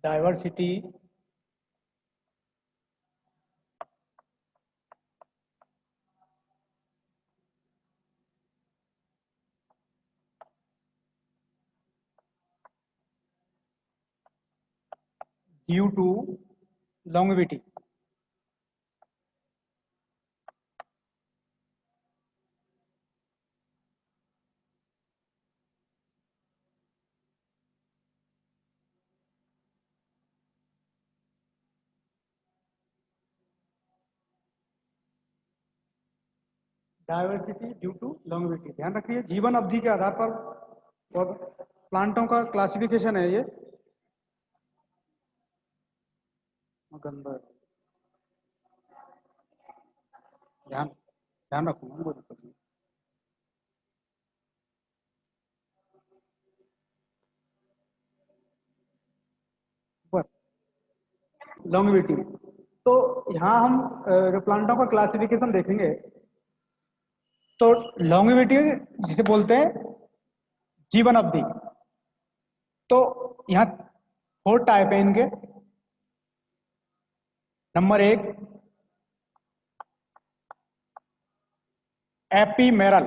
Diversity due to longevity. Diversity due to longevity, ध्यान रखिए जीवन अवधि के आधार पर और प्लांटों का क्लासिफिकेशन है ये। गंदा है। ध्यान ध्यान रखूंगा, कोई दिक्कत नहीं। लॉन्गेविटी, तो यहाँ हम जो प्लांटों का क्लासिफिकेशन देखेंगे, तो लॉन्गेविटी जिसे बोलते हैं जीवन अवधि। तो यहाँ 4 टाइप है इनके। नंबर 1 एपीमेरल।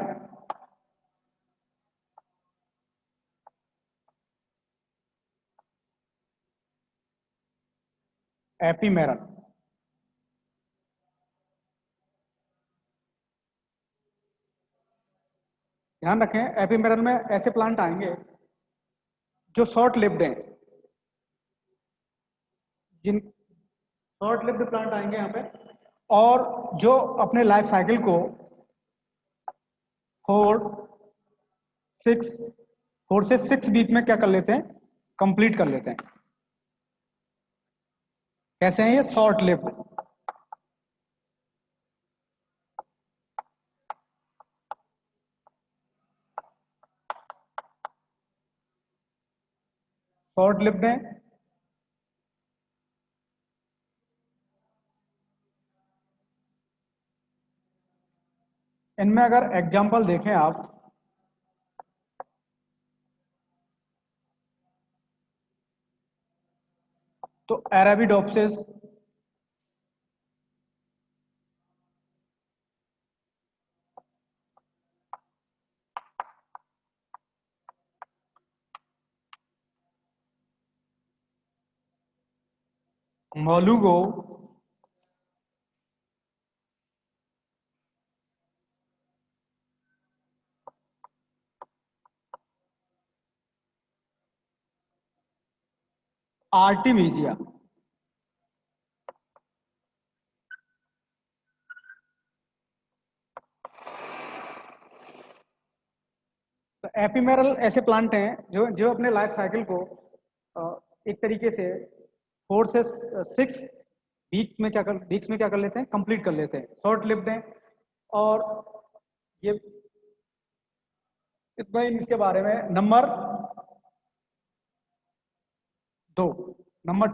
एपीमेरल ध्यान रखें, एपीमेरल में ऐसे प्लांट आएंगे जो शॉर्ट लिव्ड हैं। जिन शॉर्ट लिव्ड प्लांट आएंगे यहाँ पे, और जो अपने लाइफ साइकिल को 4 6 4 से 6 बीच में क्या कर लेते हैं, कंप्लीट कर लेते हैं। कैसे हैं ये? Short lived. शॉर्ट लिव्ड हैं। इनमें अगर एग्जाम्पल देखें आप, तो अरेबिडोप्सिस, मोलुगो, आर्टिमीजिया। तो एपीमेरल ऐसे प्लांट हैं जो जो अपने लाइफ साइकिल को एक तरीके से 4 से 6 बीच में क्या कर लेते हैं, कंप्लीट कर लेते हैं। शॉर्ट लिव्ड हैं। और ये इतना ही इसके बारे में। दो नंबर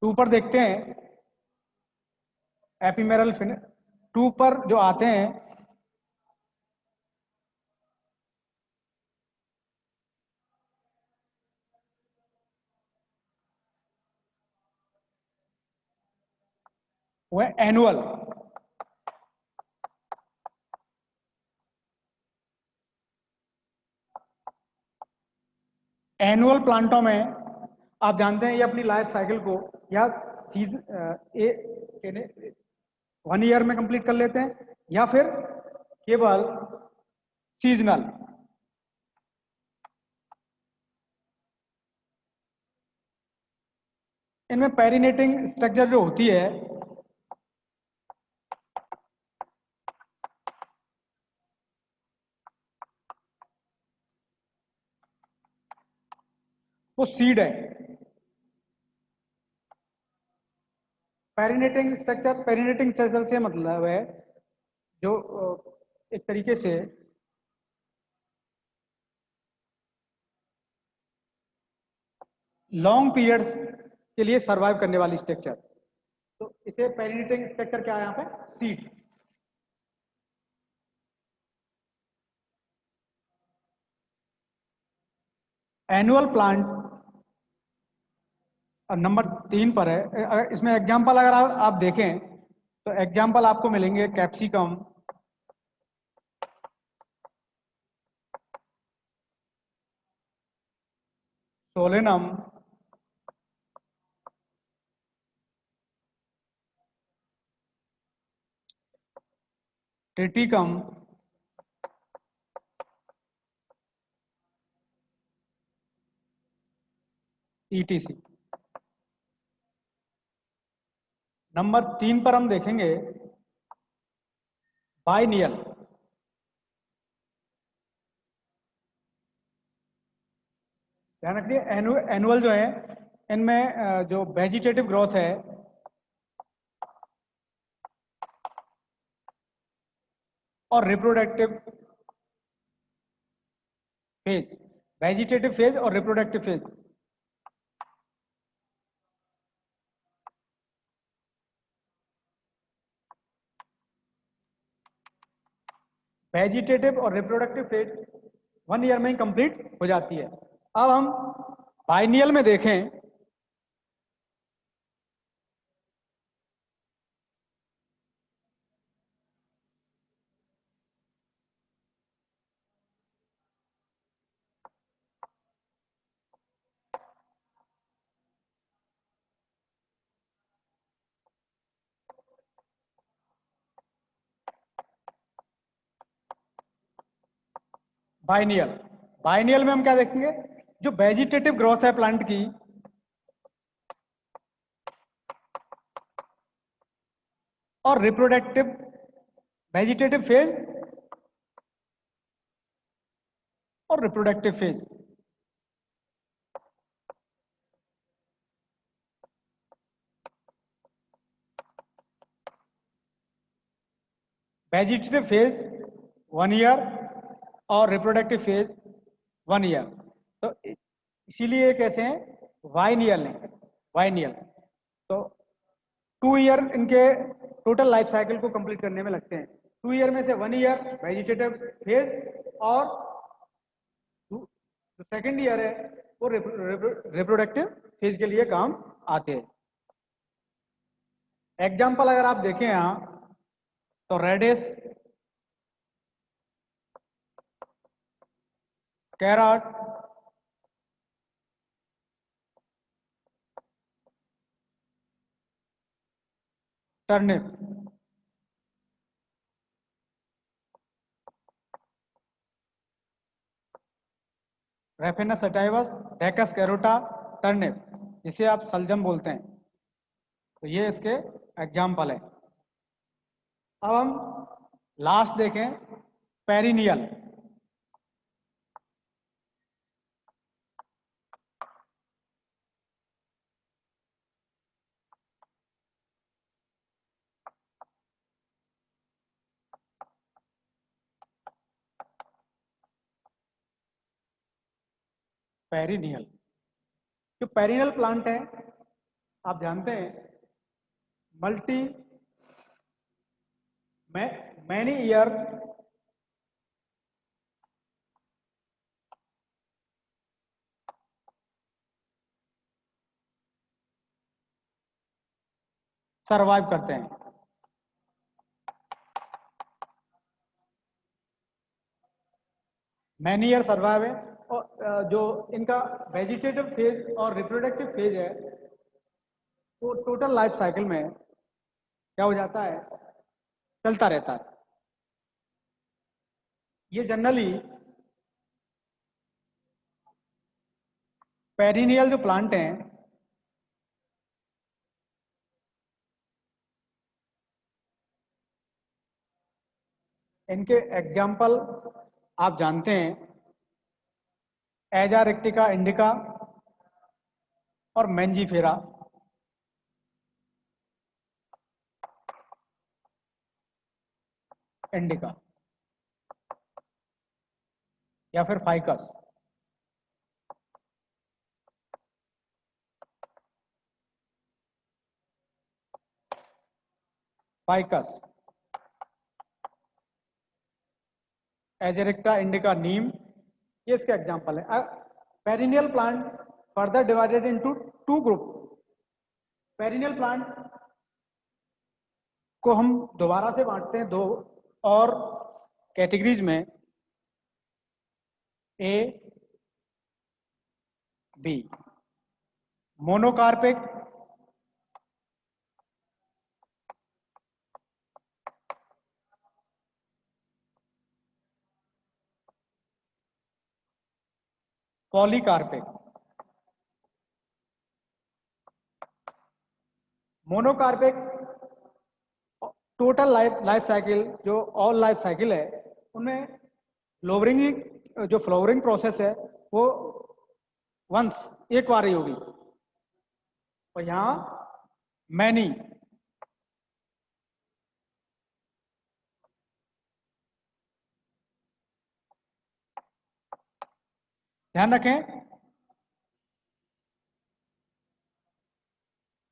2 पर देखते हैं। एपीमेरल 2 पर जो आते हैं, वो है एनुअल। एनुअल प्लांटों में आप जानते हैं ये अपनी लाइफ साइकिल को या सीजन 1 ईयर में कंप्लीट कर लेते हैं, या फिर केवल सीजनल। इनमें पेरिनेटिंग स्ट्रक्चर जो होती है वो सीड है। पेरिनेटिंग स्ट्रक्चर से मतलब है जो एक तरीके से लॉन्ग पीरियड्स के लिए सरवाइव करने वाली स्ट्रक्चर। तो इसे पेरिनेटिंग स्ट्रक्चर क्या है यहाँ पे? सीड। एनुअल प्लांट नंबर 3 पर है। अगर इसमें एग्जाम्पल अगर आप देखें तो एग्जाम्पल आपको मिलेंगे capsicum, Solanum, Triticum, etc. Number 3 पर हम देखेंगे बाइनियल। ध्यान रखिए एनुअल जो है इनमें जो वेजिटेटिव ग्रोथ है और रिप्रोडक्टिव फेज, वेजिटेटिव फेज और रिप्रोडक्टिव फेज। वेजिटेटिव और रिप्रोडक्टिव फेज 1 ईयर में ही कंप्लीट हो जाती है। अब हम बाइनियल में देखें, बाइनियल। बाइनियल में हम क्या देखेंगे, जो वेजिटेटिव ग्रोथ है प्लांट की और रिप्रोडक्टिव, वेजिटेटिव फेज और reproductive phase. Vegetative phase 1 year और रिप्रोडक्टिव फेज 1 ईयर। तो इसीलिए ये कैसे हैं, वाइनियल है, वाइनियल। तो 2 ईयर इनके टोटल लाइफ साइकिल को कंप्लीट करने में लगते हैं। 2 ईयर में से 1 ईयर वेजिटेटिव फेज और जो सेकेंड ईयर है वो रिप्रोडक्टिव फेज के लिए काम आते हैं। एग्जाम्पल अगर आप देखें यहाँ तो radish, carrot, turnip, raphanus sativus, daucus carota, turnip, जिसे आप सलजम बोलते हैं। तो ये इसके एग्जाम्पल है। अब हम लास्ट देखें, पेरिनियल। पेरिनियल, जो पेरिनियल प्लांट है आप जानते हैं मल्टी मैनी ईयर सरवाइव करते हैं। मैनी ईयर सरवाइव है। और जो इनका वेजिटेटिव फेज और रिप्रोडक्टिव फेज है वो टोटल लाइफ साइकिल में क्या हो जाता है, चलता रहता है। ये जनरली पेरिनियल जो प्लांट हैं इनके एग्जाम्पल आप जानते हैं एजा रेक्टिका इंडिका और मैंजीफेरा। इंडिका या फिर फाइकस। फाइकस, एजेरिक्टा इंडिका नीम, ये इसके एग्जाम्पल है। Perennial plant further divided into two group. Perennial plant को हम दोबारा से बांटते हैं दो और कैटेगरीज में, A B. Monocarpic, polycarpic. Monocarpic total life cycle, जो ऑल लाइफ साइकिल है, उनमें फ्लोवरिंग, जो फ्लोवरिंग प्रोसेस है वो वंस एक बार ही होगी, और यहां मैनी। ध्यान रखें,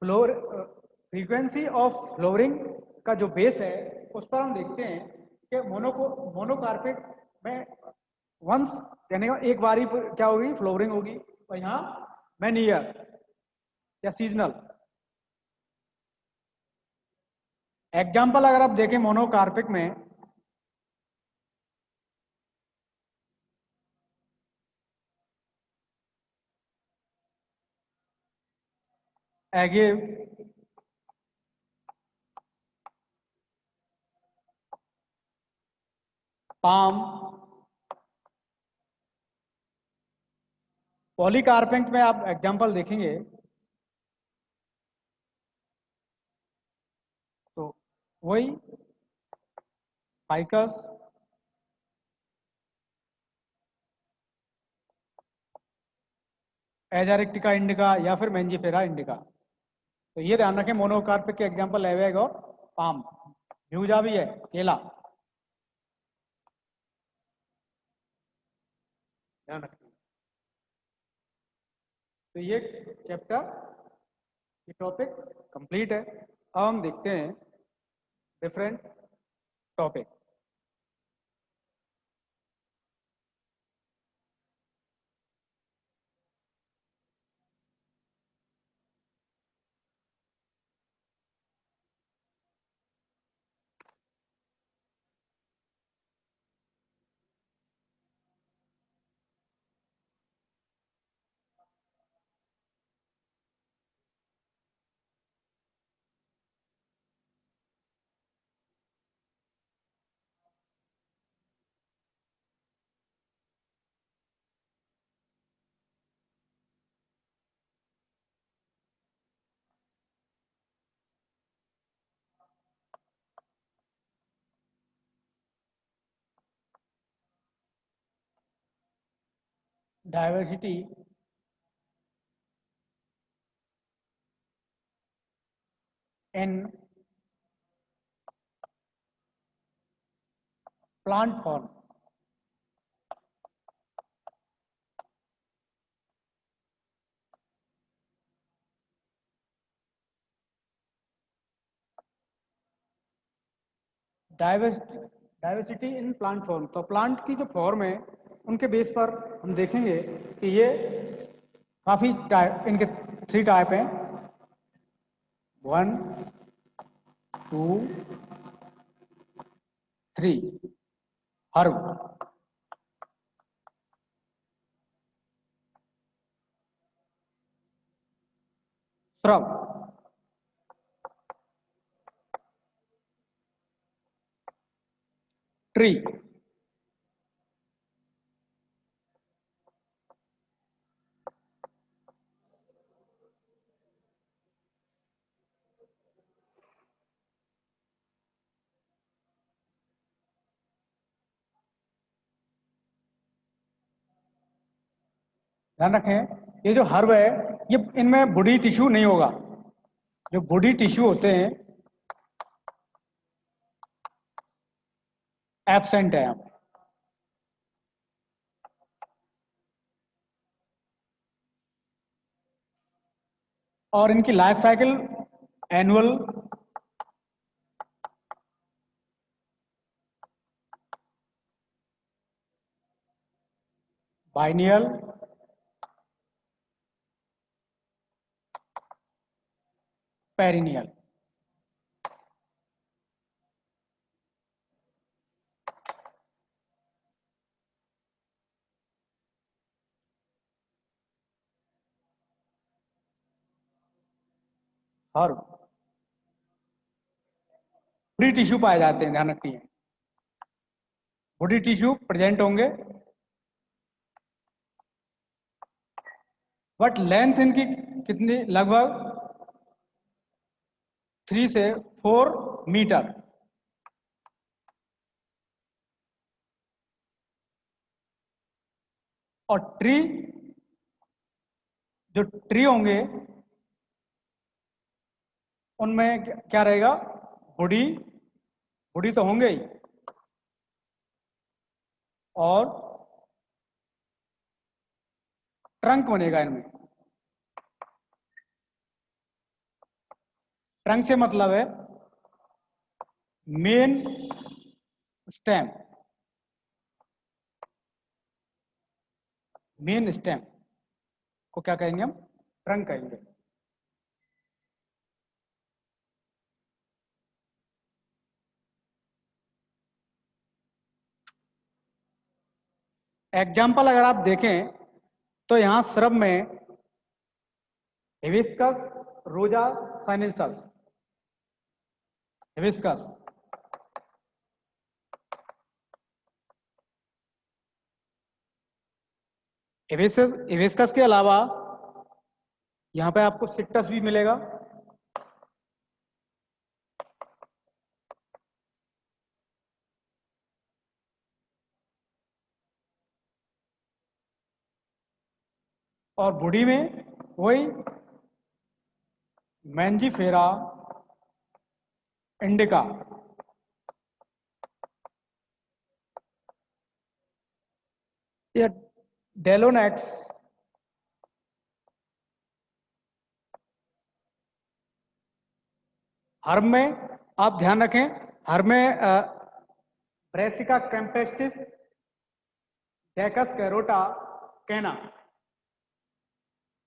फ्लोर फ्रीक्वेंसी ऑफ फ्लोरिंग का जो बेस है उस पर हम देखते हैं कि मोनोकार्पिक में वंस यानी एक बार ही क्या होगी, फ्लोरिंग होगी, और यहाँ मैनी ईयर या सीजनल। एग्जाम्पल अगर आप देखें मोनोकार्पिक में, एगेव, पाम। पॉलीकार्पिक में आप एग्जाम्पल देखेंगे तो वही फाइकस, एजारिक्टिका इंडिका या फिर मेंजिफेरा इंडिका। तो ये ध्यान रखें, मोनोकार्पिक के एग्जाम्पल एवेग और पाम। ह्यूजा भी है, केला। ध्यान रखें। तो ये चैप्टर, ये टॉपिक कंप्लीट है। अब हम देखते हैं different topic. Diversity in plant form. Diversity in plant form, तो प्लांट की जो फॉर्म है उनके बेस पर हम देखेंगे कि ये काफी टाइप, इनके 3 टाइप हैं, 1 2 3। Herb, shrub, tree. ध्यान रखें, ये जो हर्ब है ये इनमें बॉडी टिश्यू नहीं होगा। जो बॉडी टिश्यू होते हैं एब्सेंट है यहाँ पे। और इनकी life cycle annual, biennial perennial. और बॉडी टिश्यू पाए जाते हैं, ध्यान रखिए, बॉडी टिश्यू प्रेजेंट होंगे, बट लेंथ इनकी कितनी, लगभग 3 से 4 मीटर। और ट्री, जो ट्री होंगे उनमें क्या रहेगा, बॉडी, बॉडी तो होंगे ही, और ट्रंक बनेगा इनमें। ट्रंक से मतलब है मेन स्टेम, मेन स्टेम को क्या कहेंगे हम, ट्रंक कहेंगे। एग्जाम्पल अगर आप देखें तो यहां श्रब में हिबिस्कस, रोजा, साइनेंसस। हिबिस्कस, हिबिस्कस के अलावा यहां पे आपको सिट्रस भी मिलेगा, और बॉडी में वही मैंजीफेरा इंडिका, या डेलोनेक्स, हर्ब में आप ध्यान रखें, हर्ब में ब्रेसिका कैम्पेस्टिस, डेकस कैरोटा, कैना।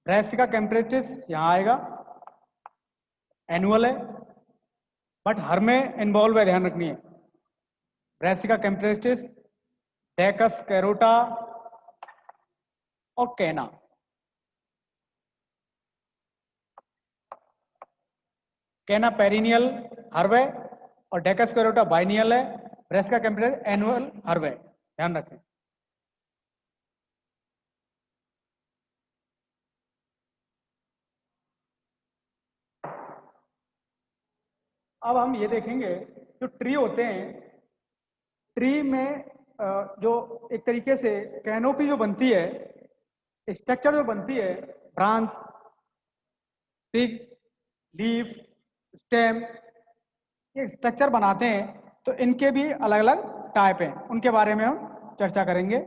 ब्रेसिका कैम्पेस्टिस यहां आएगा, एनुअल है, बट हर में इन्वॉल्व है, ध्यान रखनी है। ब्रेसिका कैम्पेस्टिस, डेकस कैरोटा और कैना। कैना पेरिनियल हर्ब है और डेकस कैरोटा बाइनियल है। ब्रेसिका कैम्पेस्टिस एनुअल हर्ब है, ध्यान रखें। अब हम ये देखेंगे, जो ट्री होते हैं, ट्री में जो एक तरीके से कैनोपी जो बनती है, स्ट्रक्चर जो बनती है, ब्रांच, टिग, लीफ, स्टेम, ये स्ट्रक्चर बनाते हैं, तो इनके भी अलग अलग टाइप हैं, उनके बारे में हम चर्चा करेंगे।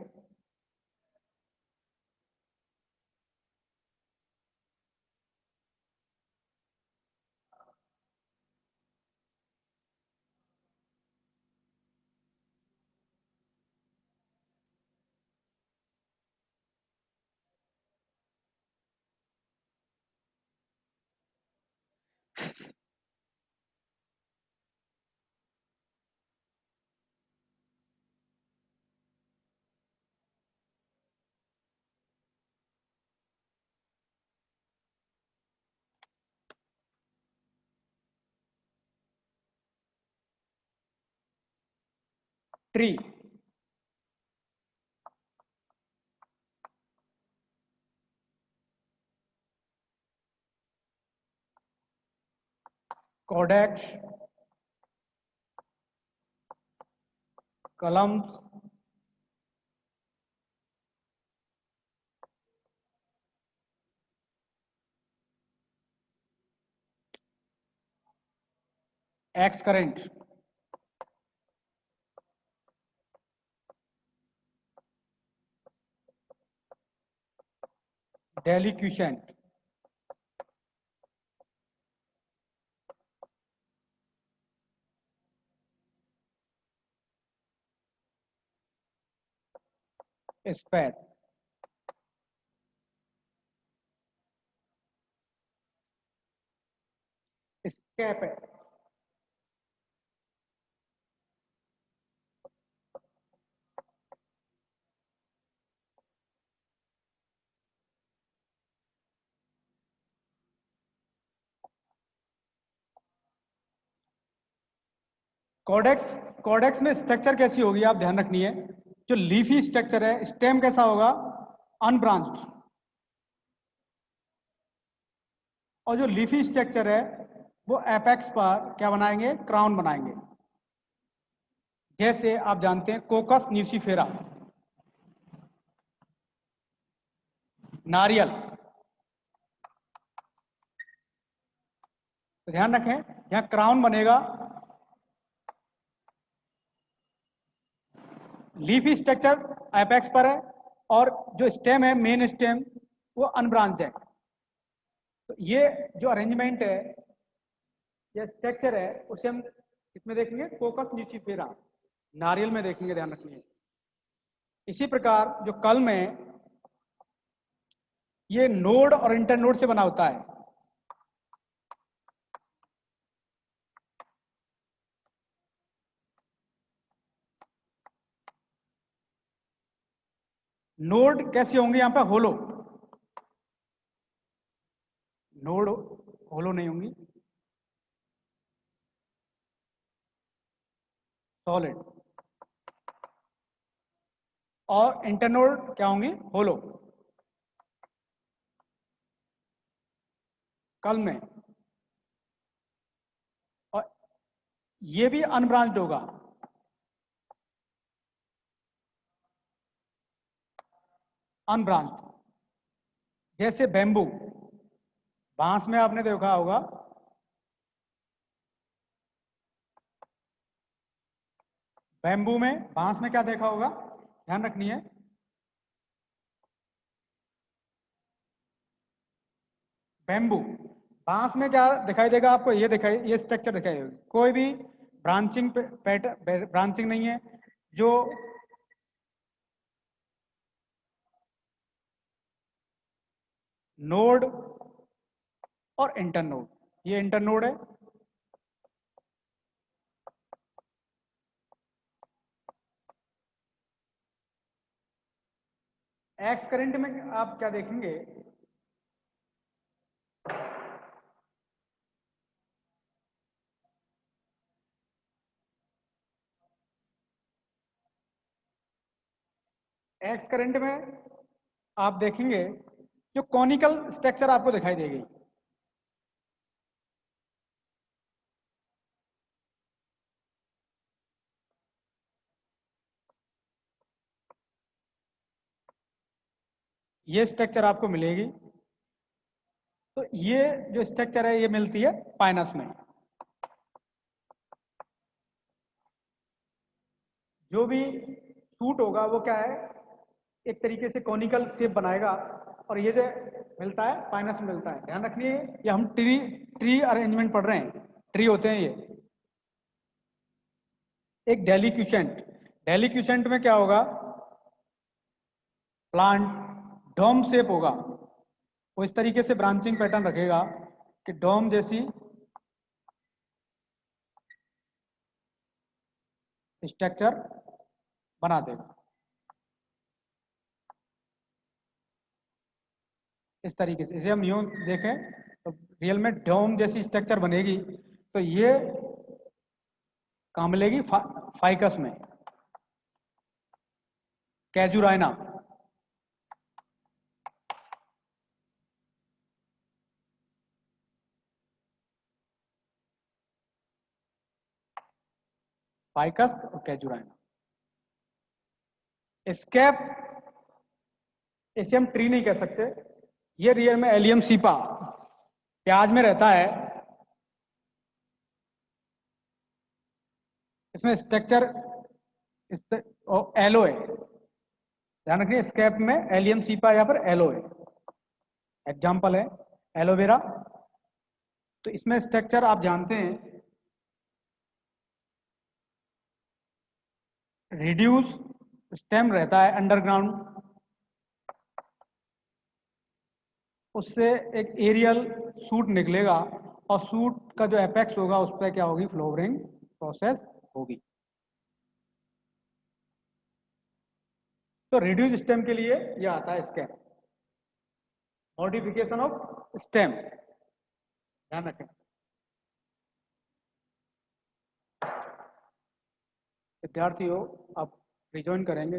Tree, caudex, culms, excurrent, deliquescent, spathe, cap है। कॉर्डेक्स, कॉर्डेक्स में स्ट्रक्चर कैसी होगी आप ध्यान रखनी है। जो लीफी स्ट्रक्चर है, स्टेम कैसा होगा, अनब्रांच्ड। और जो लीफी स्ट्रक्चर है वो एपेक्स पर क्या बनाएंगे, क्राउन बनाएंगे। जैसे आप जानते हैं कोकस न्यूसीफेरा, नारियल। तो ध्यान रखें यहां क्राउन बनेगा, लीफी स्ट्रक्चर एपेक्स पर है, और जो स्टेम है मेन स्टेम वो अनब्रांच्ड है। तो ये जो अरेंजमेंट है या स्ट्रक्चर है उसे हम इसमें देखेंगे कोकस न्यूसीफेरा, नारियल में देखेंगे, ध्यान रखिए। इसी प्रकार जो कलम है ये नोड और इंटरनोड से बना होता है। नोड कैसी होंगी, यहां पर होलो, नोड होलो नहीं होंगी, सॉलिड। और इंटरनोड क्या होंगी, होलो, कल में। और ये भी अनब्रांच्ड होगा, अनब्रांच्ड। जैसे बैम्बू, बांस में आपने देखा होगा बैम्बू में, बांस में क्या देखा होगा, ध्यान रखनी है। बैम्बू, बांस में क्या दिखाई देगा आपको, ये दिखाई, ये स्ट्रक्चर दिखाई देगा, कोई भी ब्रांचिंग पैटर्न, ब्रांचिंग नहीं है। जो नोड और इंटरनोड, ये इंटरनोड है। एक्स करंट में आप क्या देखेंगे, एक्स करंट में आप देखेंगे जो कॉनिकल स्ट्रक्चर आपको दिखाई देगी। ये स्ट्रक्चर आपको मिलेगी। तो ये जो स्ट्रक्चर है ये मिलती है पाइनस में। जो भी शूट होगा वो क्या है, एक तरीके से कॉनिकल शेप बनाएगा। और ये जो मिलता है पाइनस में मिलता है, ध्यान रखिए। ये हम ट्री ट्री अरेंजमेंट पढ़ रहे हैं, ट्री होते हैं ये। एक डेलिक्यूसेंट, डेलिक्यूसेंट में क्या होगा, प्लांट डोम शेप होगा। वो इस तरीके से ब्रांचिंग पैटर्न रखेगा कि डोम जैसी स्ट्रक्चर बना देगा। इस तरीके से, इसे हम यूं देखें तो रियल में डोम जैसी स्ट्रक्चर बनेगी। तो ये कहाँ मिलेगी, फाइकस में, कैजुराइना। फाइकस और कैजुराइना। स्केप, इसे हम ट्री नहीं कह सकते। ये रियल में एलियम सीपा, प्याज में रहता है। इसमें स्ट्रक्चर एलो है, ध्यान रखिए। स्केप में एलियम सीपा, यहाँ पर एलो है, एग्जाम्पल है एलोवेरा। तो इसमें स्ट्रक्चर आप जानते हैं, रिड्यूस स्टेम रहता है अंडरग्राउंड, उससे एक एरियल सूट निकलेगा और सूट का जो एपेक्स होगा उस पर क्या होगी, फ्लावरिंग प्रोसेस होगी। तो रिड्यूस स्टेम के लिए ये आता है स्टेम, मॉडिफिकेशन ऑफ स्टेम, ध्यान रखें। विद्यार्थियों आप रिजॉइन करेंगे।